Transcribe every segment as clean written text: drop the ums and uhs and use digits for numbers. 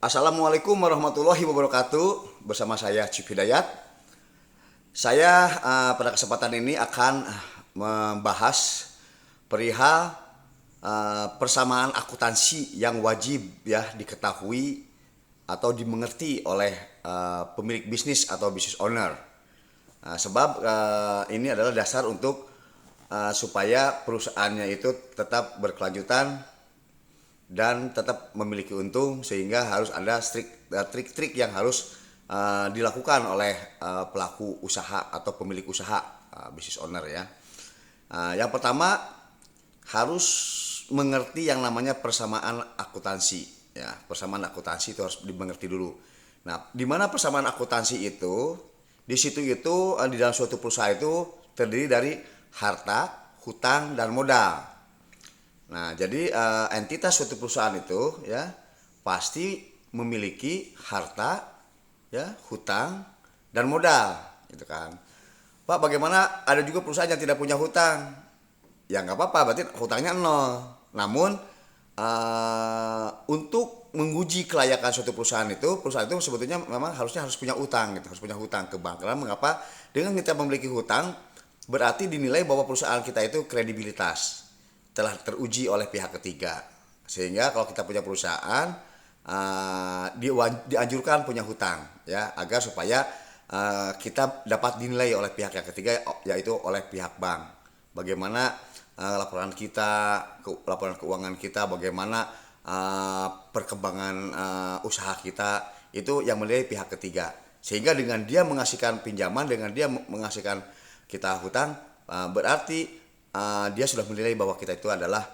Assalamualaikum warahmatullahi wabarakatuh. Bersama saya Cip Hidayat. Saya pada kesempatan ini akan membahas perihal persamaan akuntansi yang wajib ya diketahui atau dimengerti oleh pemilik bisnis atau business owner. Sebab ini adalah dasar untuk supaya perusahaannya itu tetap berkelanjutan dan tetap memiliki untung, sehingga harus ada trik-trik yang harus dilakukan oleh pelaku usaha atau pemilik usaha, business owner ya. Yang pertama harus mengerti yang namanya persamaan akuntansi ya. Persamaan akuntansi itu harus dimengerti dulu. Nah, di mana persamaan akuntansi itu? Di situ itu di dalam suatu perusahaan itu terdiri dari harta, hutang, dan modal. Nah, jadi entitas suatu perusahaan itu ya pasti memiliki harta, ya, hutang, dan modal, gitu kan. Pak, bagaimana ada juga perusahaan yang tidak punya hutang? Ya nggak apa-apa, berarti hutangnya nol. Namun untuk menguji kelayakan suatu perusahaan itu sebetulnya memang harus punya utang, gitu, harus punya hutang ke bank. Karena mengapa? Dengan kita memiliki hutang, berarti dinilai bahwa perusahaan kita itu kredibilitas telah teruji oleh pihak ketiga, sehingga kalau kita punya perusahaan dianjurkan punya hutang ya, agar supaya kita dapat dinilai oleh pihak yang ketiga, yaitu oleh pihak bank. Bagaimana laporan keuangan kita, bagaimana perkembangan usaha kita, itu yang menilai pihak ketiga. Sehingga dengan dia mengasihkan pinjaman, dengan dia mengasihkan kita hutang, berarti dia sudah menilai bahwa kita itu adalah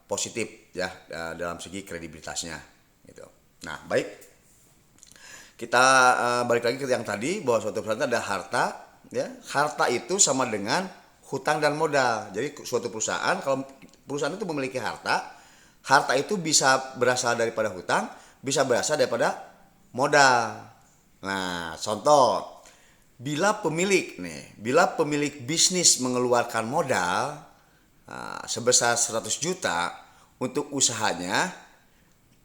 positif ya dalam segi kredibilitasnya gitu. Nah, baik, kita balik lagi ke yang tadi, bahwa suatu perusahaan ada harta ya. Harta itu sama dengan hutang dan modal. Jadi suatu perusahaan, kalau perusahaan itu memiliki harta, harta itu bisa berasal daripada hutang, bisa berasal daripada modal. Nah, contoh, bila pemilik bisnis mengeluarkan modal sebesar 100 juta untuk usahanya,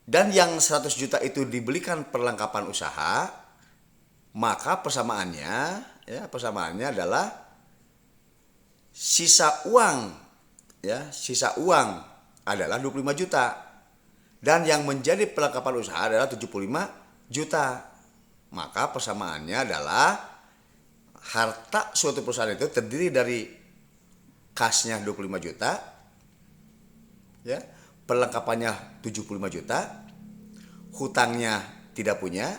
dan yang 100 juta itu dibelikan perlengkapan usaha, maka persamaannya adalah sisa uang adalah 25 juta, dan yang menjadi perlengkapan usaha adalah 75 juta. Maka persamaannya adalah harta suatu perusahaan itu terdiri dari kasnya 25 juta ya, perlengkapannya 75 juta, hutangnya tidak punya,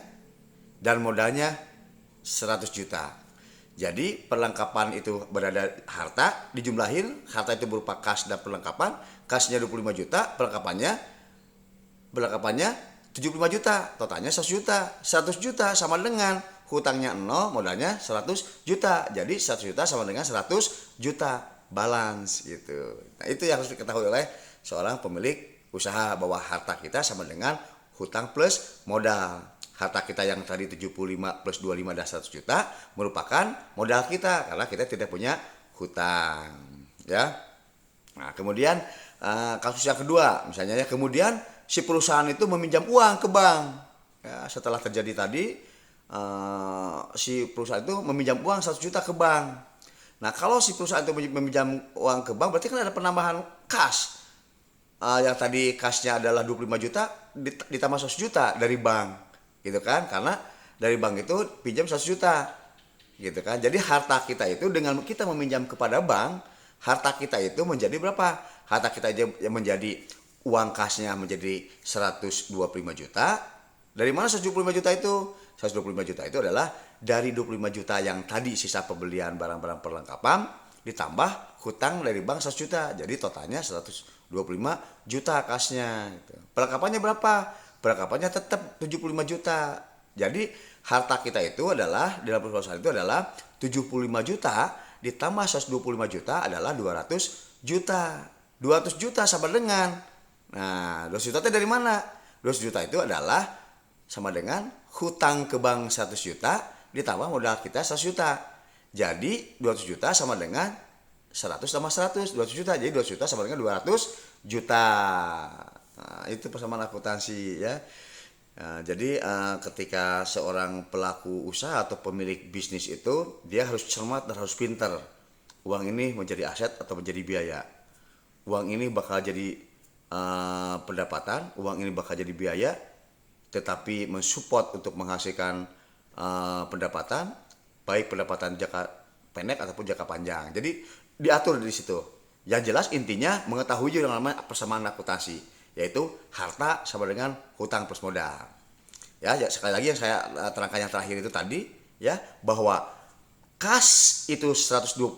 dan modalnya 100 juta. Jadi perlengkapan itu berada harta, dijumlahin, harta itu berupa kas dan perlengkapan, kasnya 25 juta, perlengkapannya 75 juta, totalnya 100 juta. 100 juta sama dengan hutangnya 0, modalnya 100 juta. Jadi 100 juta sama dengan 100 juta balance gitu. Nah, itu yang harus diketahui oleh seorang pemilik usaha, bahwa harta kita sama dengan hutang plus modal. Harta kita yang tadi 75 plus 25 dan 100 juta merupakan modal kita, karena kita tidak punya hutang ya. Nah, kemudian kasus yang kedua misalnya ya, kemudian si perusahaan itu meminjam uang ke bank ya. Setelah terjadi tadi, si perusahaan itu meminjam uang 100 juta ke bank. Nah, kalau si perusahaan itu meminjam uang ke bank, berarti kan ada penambahan kas. Yang tadi kasnya adalah 25 juta ditambah 100 juta dari bank, gitu kan? Karena dari bank itu pinjam 100 juta, gitu kan? Jadi harta kita itu dengan kita meminjam kepada bank, harta kita itu menjadi berapa? Harta kita menjadi uang kasnya menjadi 125 juta. Dari mana 125 juta itu? 125 juta itu adalah dari 25 juta yang tadi sisa pembelian barang-barang perlengkapan ditambah hutang dari bank 100 juta. Jadi totalnya 125 juta kasnya gitu. Perlengkapannya berapa? Perlengkapannya tetap 75 juta. Jadi harta kita itu adalah dalam perusahaan itu adalah 75 juta ditambah 125 juta adalah 200 juta. 200 juta sama dengan, nah, 200 juta itu dari mana? 200 juta itu adalah sama dengan hutang ke bank 100 juta ditambah modal kita 100 juta. Jadi 200 juta sama dengan 100 tambah 100, 200 juta. Jadi 200 juta sama dengan 200 juta. Nah, itu persamaan akuntansi ya. Jadi ketika seorang pelaku usaha atau pemilik bisnis itu dia harus cermat dan harus pintar. Uang ini menjadi aset atau menjadi biaya. Uang ini bakal jadi pendapatan, uang ini bakal jadi biaya, tetapi mensupport untuk menghasilkan pendapatan, baik pendapatan jangka pendek ataupun jangka panjang. Jadi diatur di situ. Yang jelas intinya mengetahui yang namanya persamaan akuntansi, yaitu harta sama dengan hutang plus modal. Ya, sekali lagi yang saya terangkan yang terakhir itu tadi, ya, bahwa kas itu 125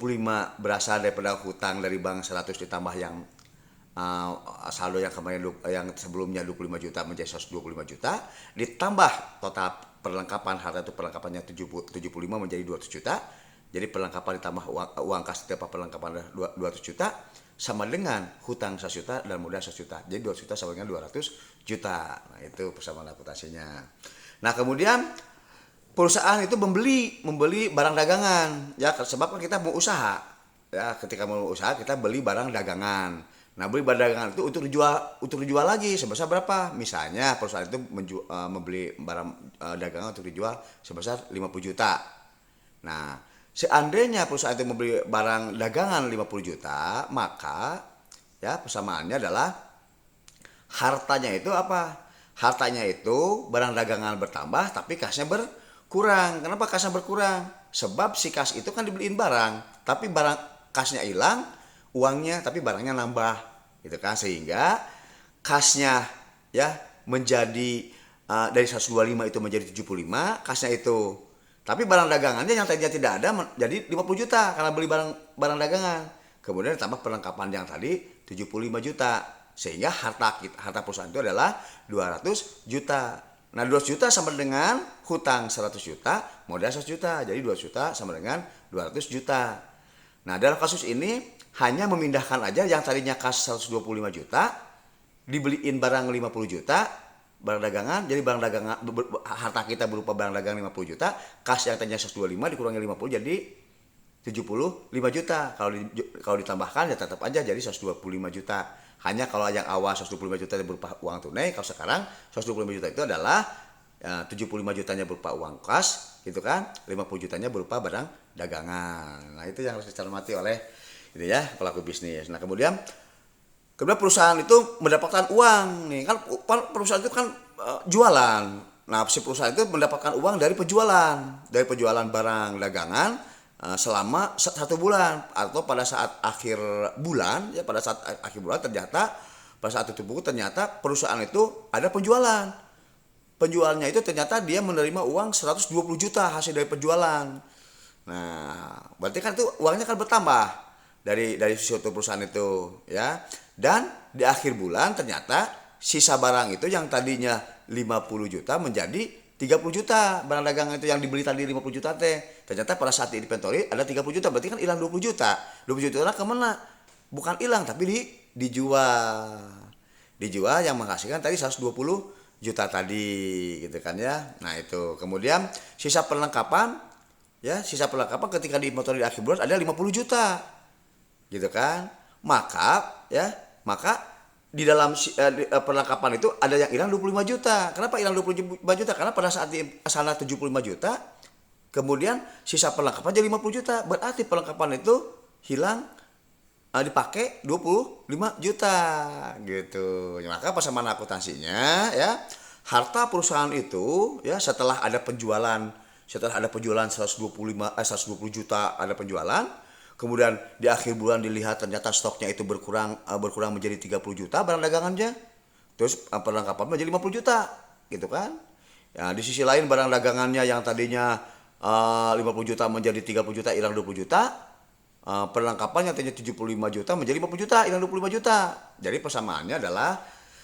berasal daripada hutang dari bank 100 ditambah yang saldo yang kemarin yang sebelumnya 25 juta menjadi 125 juta, ditambah total perlengkapan harta itu perlengkapannya 75 menjadi 200 juta. Jadi perlengkapan ditambah uang kas ditambah perlengkapan 200 juta sama dengan hutang 100 juta dan modal 100 juta. Jadi 200 juta sama dengan 200 juta. Nah, itu persamaan akuntansinya. Nah, kemudian perusahaan itu membeli barang dagangan. Ya, sebab kan kita mau usaha. Ya, ketika mau usaha kita beli barang dagangan. Nah, beli barang dagangan itu untuk dijual lagi sebesar berapa? Misalnya perusahaan itu membeli barang dagangan untuk dijual sebesar 50 juta. Nah, seandainya perusahaan itu membeli barang dagangan 50 juta, maka ya persamaannya adalah hartanya itu apa? Hartanya itu barang dagangan bertambah tapi kasnya berkurang. Kenapa kasnya berkurang? Sebab si kas itu kan dibeliin barang, tapi barang kasnya hilang, uangnya tapi barangnya nambah, gitu kan, sehingga kasnya ya menjadi dari 125 itu menjadi 75, kasnya itu. Tapi barang dagangannya yang tadinya tidak ada jadi 50 juta karena beli barang dagangan. Kemudian ditambah perlengkapan yang tadi 75 juta. Sehingga harta perusahaan itu adalah 200 juta. Nah, 200 juta sama dengan hutang 100 juta, modal 100 juta. Jadi 200 juta sama dengan 200 juta. Nah, dalam kasus ini hanya memindahkan aja yang tadinya kas 125 juta dibeliin barang 50 juta, barang dagangan, jadi barang dagangan harta kita berupa barang dagangan 50 juta, kas yang tadinya 125 dikurangi 50 jadi 75 juta. Kalau ditambahkan ya tetap aja jadi 125 juta. Hanya kalau yang awal 125 juta berupa uang tunai, kalau sekarang 125 juta itu adalah 75 jutanya berupa uang kas, gitu kan, 50 jutanya berupa barang dagangan. Nah, itu yang harus dicermati oleh itu ya pelaku bisnis. Nah, kemudian perusahaan itu mendapatkan uang nih kan, perusahaan itu kan jualan. Nah, si perusahaan itu mendapatkan uang dari penjualan barang dagangan selama 1 bulan, atau pada saat akhir bulan ya, pada saat akhir bulan ternyata pada saat tutup buku ternyata perusahaan itu ada penjualnya itu ternyata dia menerima uang 120 juta hasil dari penjualan. Nah, berarti kan itu uangnya kan bertambah dari suatu perusahaan itu ya. Dan di akhir bulan ternyata sisa barang itu yang tadinya 50 juta menjadi 30 juta. Barang dagangan itu yang dibeli tadi 50 juta teh, ternyata pada saat di inventory ada 30 juta, berarti kan hilang 20 juta. 20 juta kemana? Bukan hilang tapi dijual. Dijual yang menghasilkan tadi 120 juta tadi, gitu kan ya. Nah, itu. Kemudian sisa perlengkapan ketika di inventory di akhir bulan ada 50 juta. Gitu kan? Maka di dalam perlengkapan itu ada yang hilang 25 juta. Kenapa hilang 25 juta? Karena pada saat di sana 75 juta, kemudian sisa perlengkapan jadi 50 juta. Berarti perlengkapan itu hilang dipakai 25 juta gitu. Maka persamaan akuntansinya ya, harta perusahaan itu ya setelah ada penjualan 120 juta ada penjualan. Kemudian di akhir bulan dilihat ternyata stoknya itu berkurang menjadi 30 juta barang dagangannya. Terus perlengkapan menjadi 50 juta, gitu kan? Ya, di sisi lain barang dagangannya yang tadinya 50 juta menjadi 30 juta, hilang 20 juta. Perlengkapan yang tadinya 75 juta menjadi 50 juta, hilang 25 juta. Jadi persamaannya adalah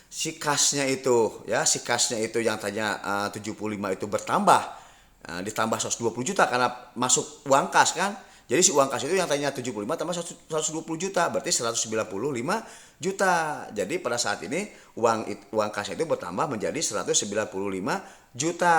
si kasnya itu yang tadinya 75 itu bertambah, ditambah 120 juta karena masuk uang kas kan. Jadi si uang kas itu yang tadinya 75 tambah 120 juta, berarti 195 juta. Jadi pada saat ini uang kas itu bertambah menjadi 195 juta.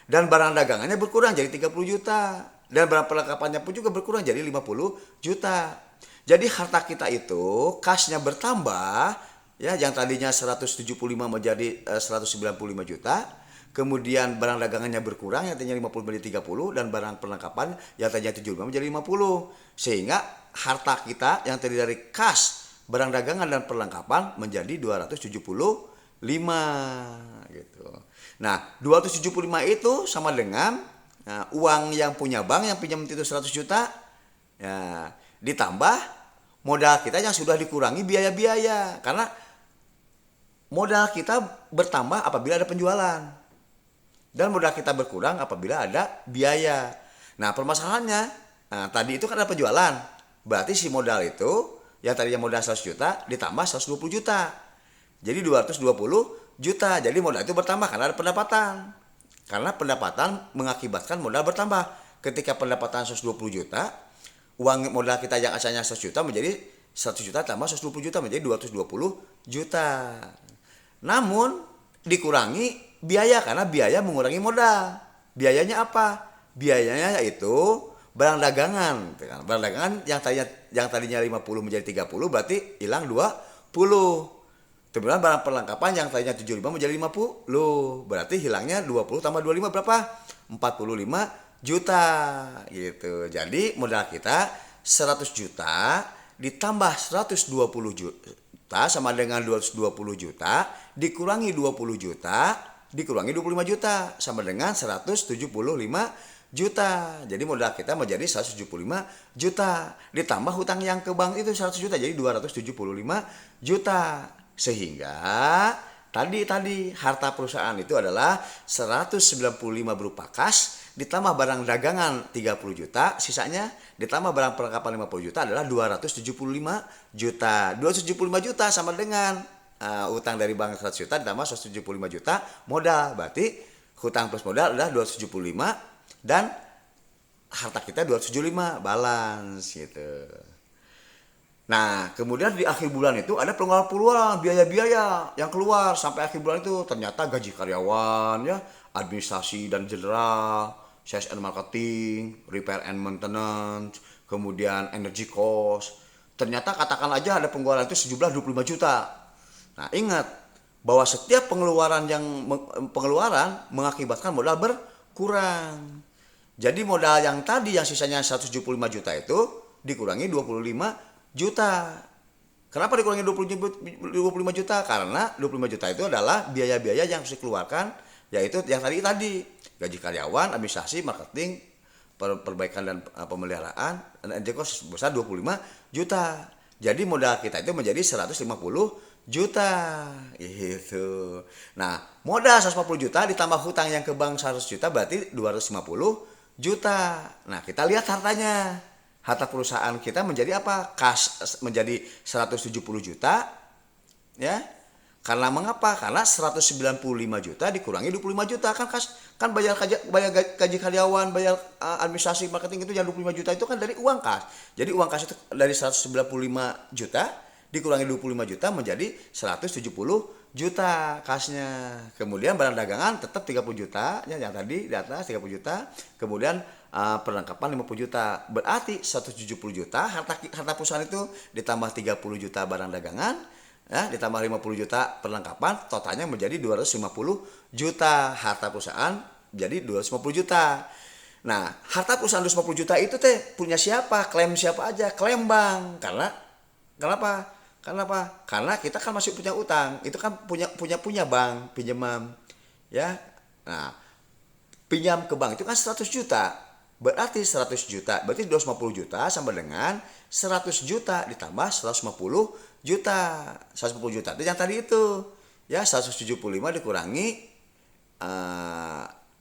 Dan barang dagangannya berkurang jadi 30 juta. Dan barang perlengkapannya pun juga berkurang jadi 50 juta. Jadi harta kita itu kasnya bertambah ya, yang tadinya 175 menjadi 195 juta. kemudian barang dagangannya berkurang yang tadinya 50 menjadi 30, dan barang perlengkapan yang tadinya 75 menjadi 50. Sehingga harta kita yang terdiri dari kas, barang dagangan dan perlengkapan menjadi 275 gitu. Nah, 275 itu sama dengan uang yang punya bank yang pinjam itu 100 juta ya, ditambah modal kita yang sudah dikurangi biaya-biaya, karena modal kita bertambah apabila ada penjualan dan modal kita berkurang apabila ada biaya. Nah, permasalahannya tadi itu kan ada penjualan, berarti si modal itu yang tadinya modal 100 juta ditambah 120 juta, jadi 220 juta. Jadi modal itu bertambah karena ada pendapatan, karena pendapatan mengakibatkan modal bertambah. Ketika pendapatan 120 juta, uang modal kita yang asalnya 100 juta menjadi 100 juta tambah 120 juta menjadi 220 juta. Namun dikurangi biaya, karena biaya mengurangi modal. Biayanya apa? Biayanya yaitu barang dagangan. Barang dagangan yang tadinya 50 menjadi 30 berarti hilang 20. Kemudian barang perlengkapan yang tadinya 75 menjadi 50, berarti hilangnya 20 tambah 25 berapa? 45 juta gitu. Jadi modal kita 100 juta ditambah 120 juta sama dengan 220 juta dikurangi 20 juta dikurangi 25 juta sama dengan 175 juta. Jadi modal kita menjadi 175 juta ditambah hutang yang ke bank itu 100 juta jadi 275 juta. Sehingga tadi harta perusahaan itu adalah 195 berupa kas ditambah barang dagangan 30 juta, sisanya ditambah barang perlengkapan 50 juta adalah 275 juta. 275 juta sama dengan utang dari bank 100 juta ditambah 175 juta modal. Berarti hutang plus modal adalah 275 dan harta kita 275 balance gitu. Nah, kemudian di akhir bulan itu ada pengeluaran biaya-biaya yang keluar sampai akhir bulan itu, ternyata gaji karyawan ya, administrasi dan general, sales and marketing, repair and maintenance, kemudian energy cost. Ternyata katakan aja ada pengeluaran itu sejumlah 25 juta. Nah, ingat bahwa setiap pengeluaran mengakibatkan modal berkurang. Jadi modal yang tadi yang sisanya 175 juta itu dikurangi 25 juta. Kenapa dikurangi 25 juta? Karena 25 juta itu adalah biaya-biaya yang harus dikeluarkan, yaitu yang tadi gaji karyawan, administrasi, marketing, perbaikan dan pemeliharaan, dan energi cost sebesar 25 juta. Jadi modal kita itu menjadi 150 juta gitu. Nah, modal 150 juta ditambah hutang yang ke bank 100 juta berarti 250 juta. Nah, kita lihat hartanya. Harta perusahaan kita menjadi apa? Kas menjadi 170 juta ya. Karena mengapa? Karena 195 juta dikurangi 25 juta kan bayar gaji karyawan, bayar administrasi marketing itu yang 25 juta itu kan dari uang kas. Jadi uang kas itu dari 195 juta dikurangi 25 juta menjadi 170 juta kasnya. Kemudian barang dagangan tetap 30 juta ya, yang tadi di atas 30 juta. Kemudian perlengkapan 50 juta. Berarti 170 juta harta perusahaan itu ditambah 30 juta barang dagangan ya, ditambah 50 juta perlengkapan, totalnya menjadi 250 juta. Harta perusahaan jadi 250 juta. Nah, harta perusahaan 250 juta itu punya siapa? Klaim siapa aja? Klaim bank. Kenapa? Karena kita kan masih punya utang. Itu kan punya bank, pinjaman. Ya. Nah, pinjam ke bank itu kan 100 juta. Berarti 100 juta, berarti 250 juta sama dengan 100 juta ditambah 150 juta. 150 juta itu yang tadi itu. Ya, 175 dikurangi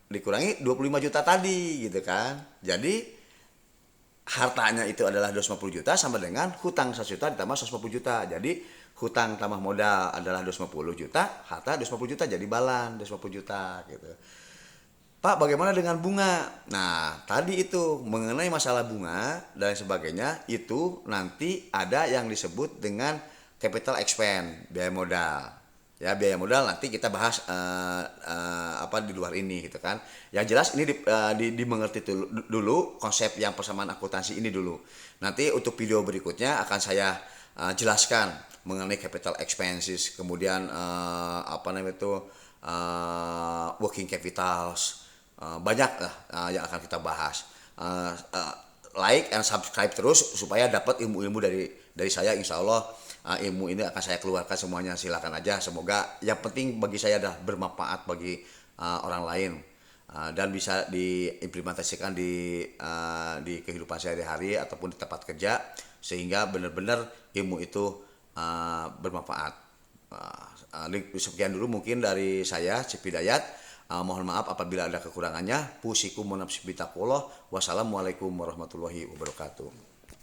25 juta tadi gitu kan. Jadi hartanya itu adalah 250 juta sama dengan hutang 100 juta ditambah 150 juta. Jadi hutang tambah modal adalah 250 juta, harta 250 juta jadi balan 250 juta gitu. Pak, bagaimana dengan bunga? Nah, tadi itu mengenai masalah bunga dan sebagainya itu nanti ada yang disebut dengan capital expense, biaya modal. Ya, biaya modal nanti kita bahas di luar ini gitu kan. Yang jelas ini dimengerti dulu konsep yang persamaan akuntansi ini dulu. Nanti untuk video berikutnya akan saya jelaskan mengenai capital expenses, kemudian working capitals, banyak lah yang akan kita bahas. Like and subscribe terus supaya dapat ilmu-ilmu dari saya. Insya Allah ilmu ini akan saya keluarkan semuanya, silakan aja. Semoga yang penting bagi saya adalah bermanfaat bagi orang lain, dan bisa diimplementasikan di kehidupan sehari-hari ataupun di tempat kerja, sehingga benar-benar ilmu itu bermanfaat. Sekian dulu mungkin dari saya, Cip Hidayat. Mohon maaf apabila ada kekurangannya. Pusikum wa nafsi bitaqullah. Wassalamualaikum warahmatullahi wabarakatuh.